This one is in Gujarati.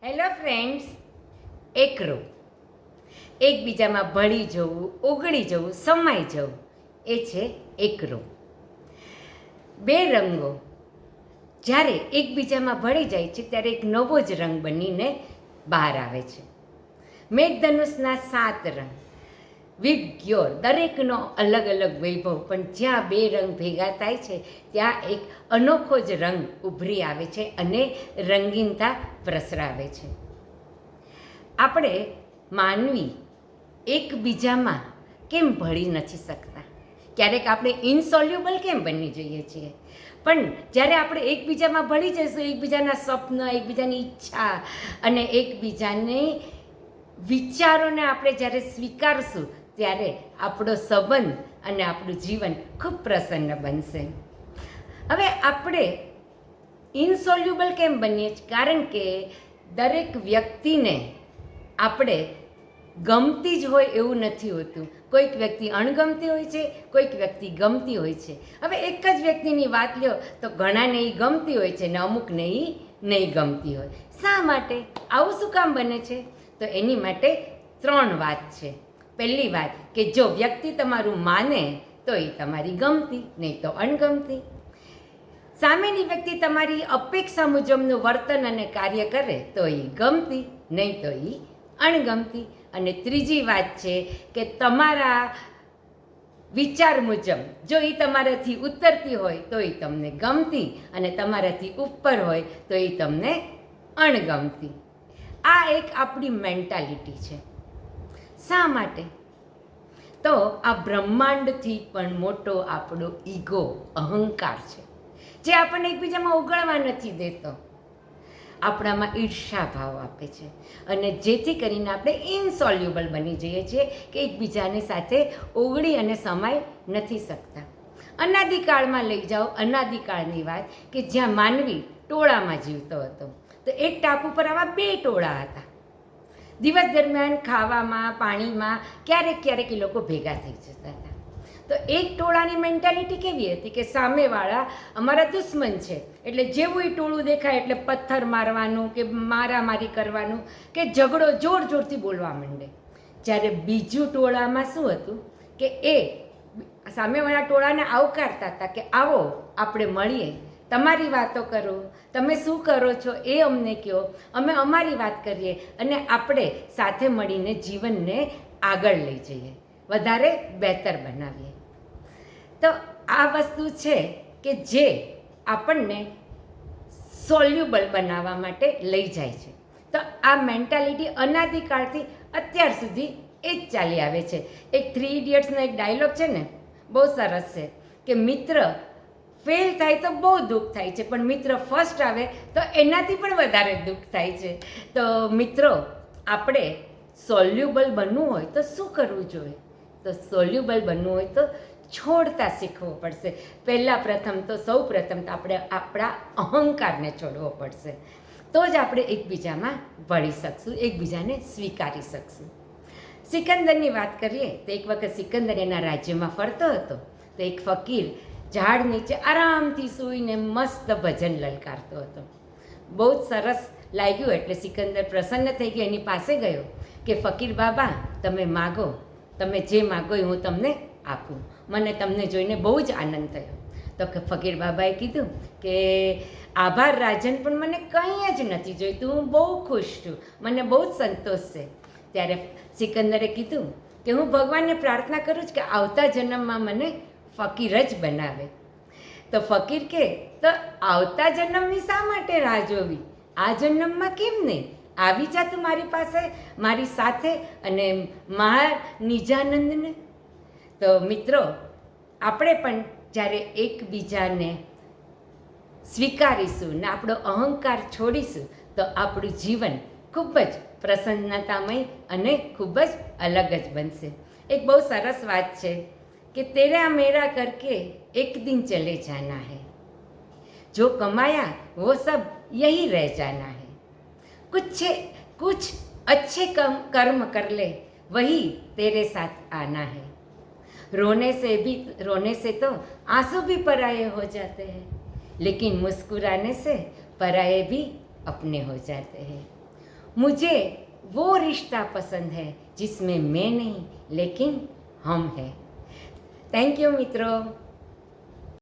હેલો ફ્રેન્ડ્સ, એકરો એકબીજામાં ભળી જવું, ઓગળી જવું, સમાઈ જવું એ છે એકરો. બે રંગો જ્યારે એકબીજામાં ભળી જાય છે ત્યારે એક નવો જ રંગ બનીને બહાર આવે છે. મેઘધનુષના 7 રંગ વિગ્યોર, દરેકનો અલગ અલગ વૈભવ, પણ જ્યાં બે રંગ ભેગા થાય છે ત્યાં એક અનોખો જ રંગ ઉભરી આવે છે અને રંગીનતા પ્રસરાવે છે. આપણે માનવી એકબીજામાં કેમ ભળી નથી શકતા? ક્યારેક આપણે ઇનસોલ્યુબલ કેમ બની જઈએ છીએ? પણ જ્યારે આપણે એકબીજામાં ભળી જઈશું, એકબીજાના સ્વપ્ન, એકબીજાની ઈચ્છા અને એકબીજાની વિચારોને આપણે જ્યારે સ્વીકારશું ત્યારે આપણો સંબંધ અને આપણું જીવન ખૂબ પ્રસન્ન બનશે. હવે આપણે ઇનસોલ્યુબલ કેમ બનીએ છીએ? કારણ કે દરેક વ્યક્તિને આપણે ગમતી જ હોય એવું નથી હોતું. કોઈક વ્યક્તિ અણગમતી હોય છે, કોઈક વ્યક્તિ ગમતી હોય છે. હવે એક જ વ્યક્તિની વાત લ્યો તો ઘણાને એ ગમતી હોય છે ને અમુકને એ નહીં ગમતી હોય. શા માટે આવું શું કામ બને છે? તો એની માટે 3 વાત છે. પહેલી વાત કે જો વ્યક્તિ તમારું માને તો એ તમારી ગમતી, નહીં તો અણગમતી. સામેની વ્યક્તિ તમારી અપેક્ષા મુજબનું વર્તન અને કાર્ય કરે તો એ ગમતી, નહીં તો એ અણગમતી. અને ત્રીજી વાત છે કે તમારા વિચાર મુજબ જો એ તમારાથી ઉતરતી હોય તો એ તમને ગમતી અને તમારાથી ઉપર હોય તો એ તમને અણગમતી. આ એક આપણી મેન્ટાલિટી છે. શા માટે? તો આ બ્રહ્માંડથી પણ મોટો આપણો ઈગો, અહંકાર છે, જે આપણને એકબીજામાં ઓગળવા નથી દેતો. આપણામાં ઈર્ષા ભાવ આપે છે અને જેથી કરીને આપણે ઇનસોલ્યુબલ બની જઈએ છીએ કે એકબીજાની સાથે ઓગળી અને સમાઈ નથી શકતા. અનાદિકાળમાં લઈ જાઓ, અનાદિકાળની વાત કે જ્યાં માનવી ટોળામાં જીવતો હતો, તો એક ટાપુ પર આવા 2 ટોળા હતા. દિવસ દરમિયાન ખાવામાં, પાણીમાં ક્યારેક ક્યારેક એ લોકો ભેગા થઈ જતા હતા. તો એક ટોળાની મેન્ટાલિટી કેવી હતી કે સામેવાળા અમારા દુશ્મન છે, એટલે જેવું એ ટોળું દેખાય એટલે પથ્થર મારવાનું કે મારામારી કરવાનું કે ઝઘડો જોર જોરથી બોલવા માંડે. જ્યારે બીજું ટોળામાં શું હતું કે એ સામેવાળા ટોળાને આવકારતા હતા કે આવો આપણે મળીએ, તમારી વાતો કરો, તમે શું કરો છો એ અમને કહો, અમે અમારી વાત કરીએ અને આપણે સાથે મળીને જીવનને આગળ લઈ જઈએ, વધારે બહેતર બનાવીએ. તો આ વસ્તુ છે કે જે આપણને સોલ્યુબલ બનાવવા માટે લઈ જાય છે. તો આ મેન્ટાલિટી અનાદિકાળથી અત્યાર સુધી એ જ ચાલી આવે છે. એક 3 ઇડિયટ્સનો એક ડાયલોગ છે ને, બહુ સરસ છે કે મિત્ર ફેલ થાય તો બહુ દુઃખ થાય છે, પણ મિત્ર ફર્સ્ટ આવે તો એનાથી પણ વધારે દુઃખ થાય છે. તો મિત્રો, આપણે સોલ્યુબલ બનવું હોય તો શું કરવું જોઈએ? તો સોલ્યુબલ બનવું હોય તો છોડતા શીખવું પડશે. પ્રથમ તો આપણે આપણા અહંકારને છોડવો પડશે. તો જ આપણે એકબીજામાં ભળી શકશું, એકબીજાને સ્વીકારી શકશું. સિકંદરની વાત કરીએ તો એક વખત સિકંદર એના રાજ્યમાં ફરતો હતો તો એક ફકીર ઝાડ નીચે આરામથી સૂઈને મસ્ત ભજન લલકારતો હતો. બહુ જ સરસ લાગ્યું એટલે સિકંદર પ્રસન્ન થઈ ગયો, એની પાસે ગયો કે ફકીર બાબા, તમે માગો, તમે જે માગો એ હું તમને આપું. મને તમને જોઈને બહુ જ આનંદ થયો. તો ફકીર બાબાએ કીધું કે આભાર રાજન, પણ મને કંઈ જ નથી જોઈતું, હું બહુ ખુશ છું, મને બહુ જ સંતોષ છે. ત્યારે સિકંદરે કીધું કે હું ભગવાનને પ્રાર્થના કરું છું કે આવતા જન્મમાં મને ફકીર જ બનાવે. તો ફકીર કહે, તો આવતા જન્મની શા માટે રાહ જોવી? આ જન્મમાં કેમ નહીં? આવી જા તું મારી પાસે, મારી સાથે, અને નિજાનંદને. તો મિત્રો, આપણે પણ જ્યારે એકબીજાને સ્વીકારીશું ને આપણો અહંકાર છોડીશું તો આપણું જીવન ખૂબ જ પ્રસન્નતામય અને ખૂબ જ અલગ જ બનશે. એક બહુ સરસ વાત છે कि तेरा मेरा करके एक दिन चले जाना है, जो कमाया वो सब यही रह जाना है, कुछ अच्छे कर्म कर ले वही तेरे साथ आना है, रोने से तो आंसू भी पराये हो जाते हैं, लेकिन मुस्कुराने से पराये भी अपने हो जाते हैं. मुझे वो रिश्ता पसंद है जिसमें मैं नहीं लेकिन हम है. થેન્ક યુ મિત્રો.